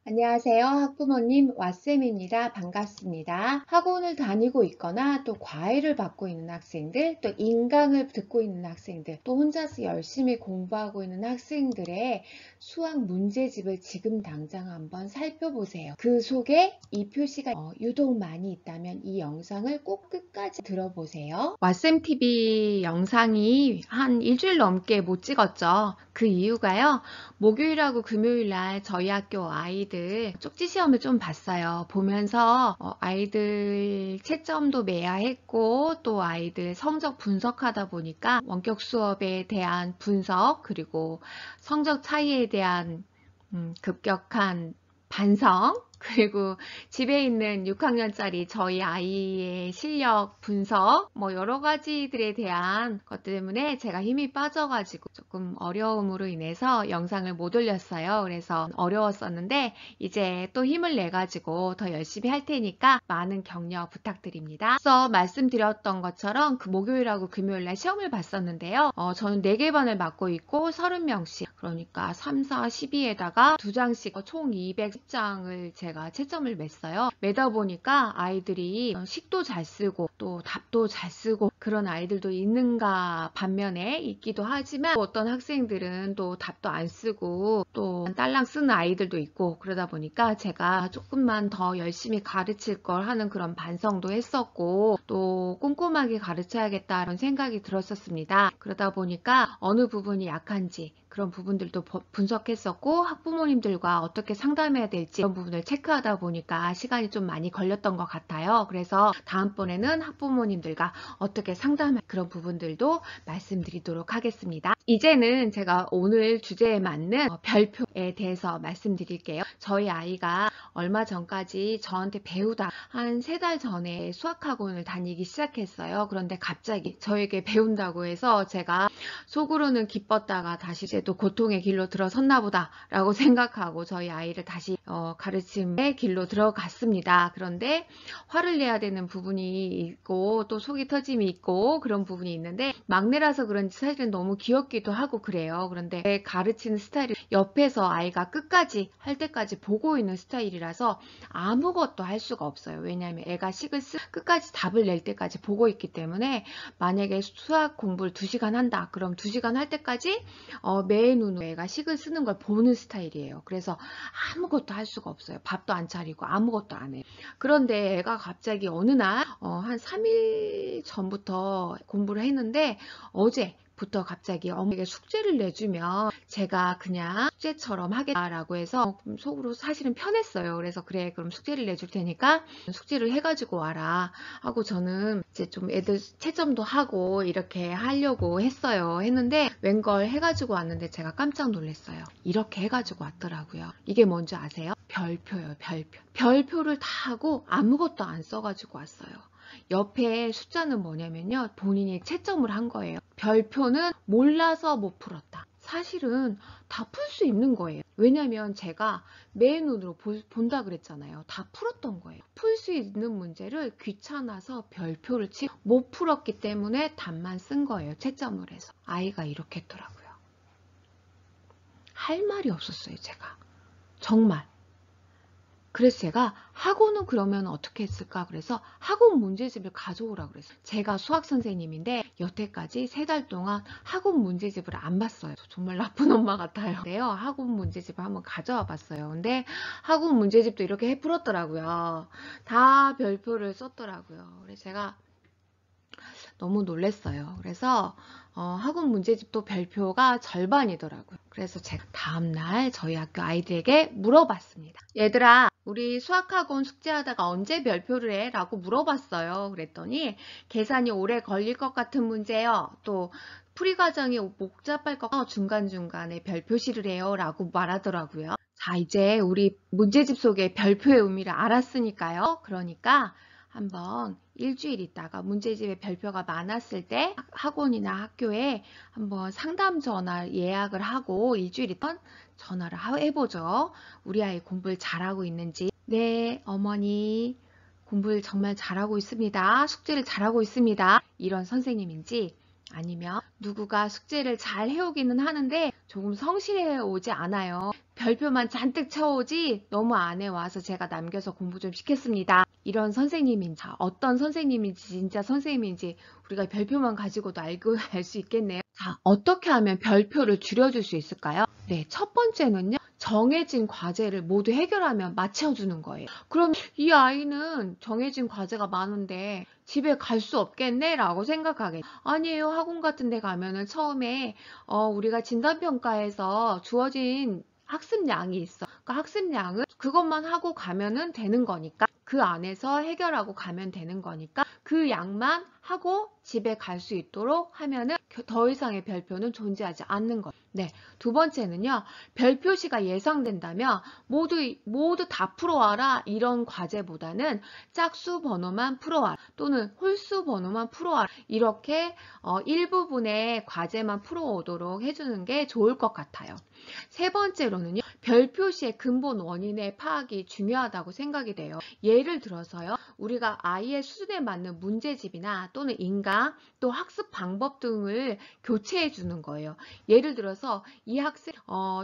안녕하세요. 학부모님 왓쌤입니다. 반갑습니다. 학원을 다니고 있거나 또 과외를 받고 있는 학생들, 또 인강을 듣고 있는 학생들, 또 혼자서 열심히 공부하고 있는 학생들의 수학 문제집을 지금 당장 한번 살펴보세요. 그 속에 이 표시가 유독 많이 있다면 이 영상을 꼭 끝까지 들어보세요. 왓쌤TV 영상이 한 일주일 넘게 못 찍었죠. 그 이유가요. 목요일하고 금요일날 저희 학교 아이들 쪽지 시험을 좀 봤어요. 보면서 아이들 채점도 매야 했고 또 아이들 성적 분석하다 보니까 원격 수업에 대한 분석 그리고 성적 차이에 대한 급격한 반성 그리고 집에 있는 6학년짜리 저희 아이의 실력 분석 뭐 여러 가지들에 대한 것 때문에 제가 힘이 빠져가지고 조금 어려움으로 인해서 영상을 못 올렸어요. 그래서 어려웠었는데 이제 또 힘을 내가지고 더 열심히 할 테니까 많은 격려 부탁드립니다. 앞서 말씀드렸던 것처럼 그 목요일하고 금요일날 시험을 봤었는데요. 저는 4개 반을 맡고 있고 30명씩 그러니까 3, 4, 12에다가 2장씩 총 210장을 제가 채점을 맸어요. 매다 보니까 아이들이 식도 잘 쓰고 또 답도 잘 쓰고 그런 아이들도 있는가 반면에 있기도 하지만 또 어떤 학생들은 또 답도 안 쓰고 또 딸랑 쓰는 아이들도 있고 그러다 보니까 제가 조금만 더 열심히 가르칠 걸 하는 그런 반성도 했었고 또 꼼꼼하게 가르쳐야겠다는 생각이 들었었습니다. 그러다 보니까 어느 부분이 약한지 그런 부분들도 분석했었고 학부모님들과 어떻게 상담해야 될지 그런 부분을 체크하다 보니까 시간이 좀 많이 걸렸던 것 같아요. 그래서 다음번에는 학부모님들과 어떻게 상담할 그런 부분들도 말씀드리도록 하겠습니다. 이제는 제가 오늘 주제에 맞는 별표에 대해서 말씀드릴게요. 저희 아이가 얼마 전까지 저한테 배우다 한 3달 전에 수학학원을 다니기 시작했어요. 그런데 갑자기 저에게 배운다고 해서 제가 속으로는 기뻤다가 다시 이제 또 고통의 길로 들어섰나 보다 라고 생각하고 저희 아이를 다시 가르침의 길로 들어갔습니다. 그런데 화를 내야 되는 부분이 있고 또 속이 터짐이 있고 그런 부분이 있는데 막내라서 그런지 사실은 너무 귀엽기도 하고 그래요. 그런데 가르치는 스타일이 옆에서 아이가 끝까지 할 때까지 보고 있는 스타일이라서 아무것도 할 수가 없어요. 왜냐하면 애가 식을 끝까지 답을 낼 때까지 보고 있기 때문에 만약에 수학 공부를 2시간 한다. 그럼 2시간 할 때까지 매 눈으로 애가 식을 쓰는 걸 보는 스타일이에요. 그래서 아무것도 할 수가 없어요. 밥도 안 차리고 아무것도 안 해요. 그런데 애가 갑자기 어느 날 한 3일 전부터 공부를 했는데 어제부터 갑자기 어머니에게 숙제를 내주면 제가 그냥 숙제처럼 하겠다라고 해서 속으로 사실은 편했어요. 그래서 그래 그럼 숙제를 내줄 테니까 숙제를 해가지고 와라 하고 저는 이제 좀 애들 채점도 하고 이렇게 하려고 했는데 웬걸 해가지고 왔는데 제가 깜짝 놀랐어요. 이렇게 해가지고 왔더라고요. 이게 뭔지 아세요? 별표예요. 별표. 별표를 다 하고 아무것도 안 써가지고 왔어요. 옆에 숫자는 뭐냐면요. 본인이 채점을 한 거예요. 별표는 몰라서 못 풀었다. 사실은 다 풀 수 있는 거예요. 왜냐면 제가 매 눈으로 본다 그랬잖아요. 다 풀었던 거예요. 풀 수 있는 문제를 귀찮아서 별표를 치고 못 풀었기 때문에 답만 쓴 거예요. 채점을 해서. 아이가 이렇게 했더라고요. 할 말이 없었어요. 제가. 정말. 그래서 제가 학원은 그러면 어떻게 했을까 그래서 학원 문제집을 가져오라 그랬어요. 제가 수학 선생님인데 여태까지 3달 동안 학원 문제집을 안 봤어요. 정말 나쁜 엄마 같아요. 그래요. 학원 문제집을 한번 가져와 봤어요. 근데 학원 문제집도 이렇게 해 풀었더라고요. 다 별표를 썼더라고요. 그래서 제가 너무 놀랐어요. 그래서 학원 문제집도 별표가 절반이더라고요. 그래서 제가 다음날 저희 학교 아이들에게 물어봤습니다. 얘들아, 우리 수학학원 숙제하다가 언제 별표를 해? 라고 물어봤어요. 그랬더니 계산이 오래 걸릴 것 같은 문제요. 또 풀이 과정이 복잡할 것 같아 중간중간에 별표시를 해요. 라고 말하더라고요. 자, 이제 우리 문제집 속에 별표의 의미를 알았으니까요. 그러니까 한번 일주일 있다가 문제집에 별표가 많았을 때 학원이나 학교에 한번 상담 전화 예약을 하고 일주일 있던 전화를 해보죠. 우리 아이 공부를 잘하고 있는지. 네, 어머니 공부를 정말 잘하고 있습니다. 숙제를 잘하고 있습니다. 이런 선생님인지 아니면 누구가 숙제를 잘 해오기는 하는데 조금 성실해 오지 않아요. 별표만 잔뜩 채워오지 너무 안 해와서 제가 남겨서 공부 좀 시켰습니다. 이런 선생님인지 어떤 선생님인지 진짜 선생님인지 우리가 별표만 가지고도 알고 알 수 있겠네요. 자, 어떻게 하면 별표를 줄여줄 수 있을까요? 네, 첫 번째는요. 정해진 과제를 모두 해결하면 맞춰주는 거예요. 그럼 이 아이는 정해진 과제가 많은데 집에 갈 수 없겠네? 라고 생각하겠죠. 아니에요. 학원 같은 데 가면은 처음에 우리가 진단평가에서 주어진 학습량이 있어. 그러니까 학습량을 그것만 하고 가면은 되는 거니까 그 안에서 해결하고 가면 되는 거니까 그 양만 하고 집에 갈 수 있도록 하면은 더 이상의 별표는 존재하지 않는 거예요. 네, 두 번째는요. 별표시가 예상된다면 모두 다 풀어와라 이런 과제보다는 짝수 번호만 풀어와라 또는 홀수 번호만 풀어와라 이렇게 일부분의 과제만 풀어오도록 해주는 게 좋을 것 같아요. 세 번째로는요. 별표시의 근본 원인의 파악이 중요하다고 생각이 돼요. 예를 들어서요. 우리가 아이의 수준에 맞는 문제집이나 또는 인강, 또 학습 방법 등을 교체해 주는 거예요. 예를 들어서 이 학생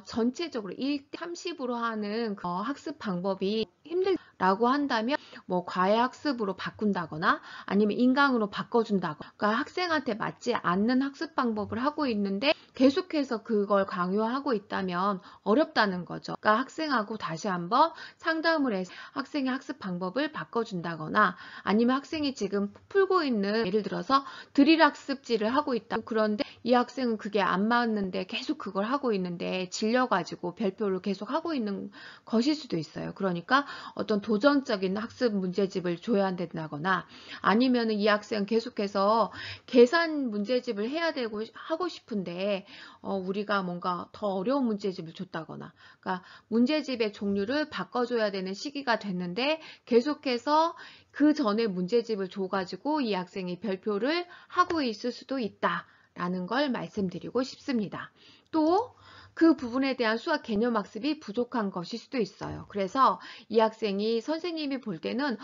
전체적으로 1대 30으로 하는 학습 방법이 힘들다고 한다면 뭐 과외 학습으로 바꾼다거나 아니면 인강으로 바꿔준다거나 그러니까 학생한테 맞지 않는 학습 방법을 하고 있는데 계속해서 그걸 강요하고 있다면 어렵다는 거죠. 그러니까 학생하고 다시 한번 상담을 해서 학생의 학습 방법을 바꿔준다거나 아니면 학생이 지금 풀고 있는 예를 들어서 드릴 학습지를 하고 있다. 그런데 이 학생은 그게 안 맞는데 계속 그걸 하고 있는데 질려가지고 별표를 계속 하고 있는 것일 수도 있어요. 그러니까 어떤 도전적인 학습 문제집을 줘야 된다거나 아니면 이 학생은 계속해서 계산 문제집을 해야 되고 하고 싶은데 우리가 뭔가 더 어려운 문제집을 줬다거나 그러니까 문제집의 종류를 바꿔줘야 되는 시기가 됐는데 계속해서 그 전에 문제집을 줘가지고 이 학생이 별표를 하고 있을 수도 있다라는 걸 말씀드리고 싶습니다. 또 그 부분에 대한 수학 개념 학습이 부족한 것일 수도 있어요. 그래서 이 학생이 선생님이 볼 때는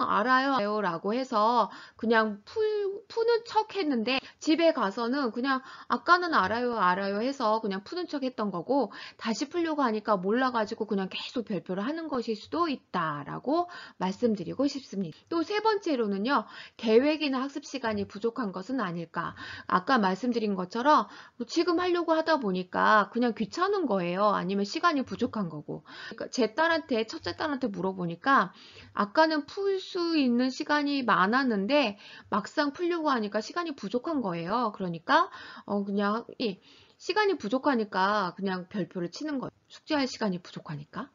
알아요 라고 해서 그냥 푸는 척 했는데 집에 가서는 그냥 아까는 알아요 해서 그냥 푸는 척 했던 거고 다시 풀려고 하니까 몰라가지고 그냥 계속 별표를 하는 것일 수도 있다라고 말씀드리고 싶습니다. 또 세 번째로는요. 계획이나 학습 시간이 부족한 것은 아닐까. 아까 말씀드린 것처럼 뭐 지금 하려고 하다 보니까 그냥 귀찮은 거예요. 아니면 시간이 부족한 거고. 그러니까 제 딸한테 첫째 딸한테 물어보니까 아까는 풀 수 있는 시간이 많았는데 막상 풀려고 하니까 시간이 부족한 거예요. 그러니까 그냥 시간이 부족하니까 그냥 별표를 치는 거예요. 숙제할 시간이 부족하니까.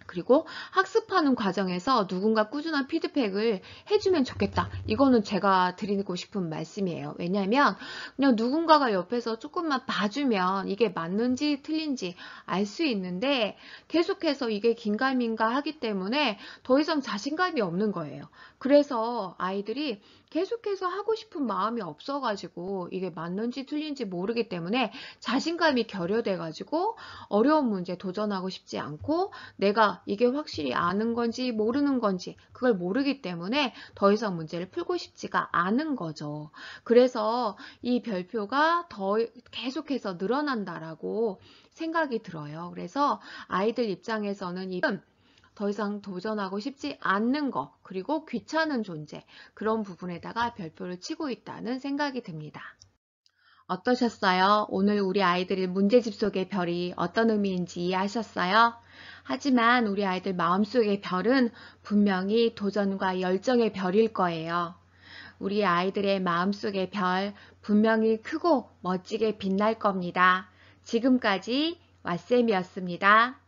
그리고 학습하는 과정에서 누군가 꾸준한 피드백을 해주면 좋겠다. 이거는 제가 드리고 싶은 말씀이에요. 왜냐하면 그냥 누군가가 옆에서 조금만 봐주면 이게 맞는지 틀린지 알 수 있는데 계속해서 이게 긴가민가 하기 때문에 더 이상 자신감이 없는 거예요. 그래서 아이들이 계속해서 하고 싶은 마음이 없어가지고 이게 맞는지 틀린지 모르기 때문에 자신감이 결여돼가지고 어려운 문제 도전하고 싶지 않고 내가 이게 확실히 아는 건지 모르는 건지 그걸 모르기 때문에 더 이상 문제를 풀고 싶지가 않은 거죠. 그래서 이 별표가 더 계속해서 늘어난다라고 생각이 들어요. 그래서 아이들 입장에서는 더 이상 도전하고 싶지 않는 것 그리고 귀찮은 존재 그런 부분에다가 별표를 치고 있다는 생각이 듭니다. 어떠셨어요? 오늘 우리 아이들의 문제집 속의 별이 어떤 의미인지 이해하셨어요? 하지만 우리 아이들 마음속의 별은 분명히 도전과 열정의 별일 거예요. 우리 아이들의 마음속의 별 분명히 크고 멋지게 빛날 겁니다. 지금까지 왓쌤이었습니다.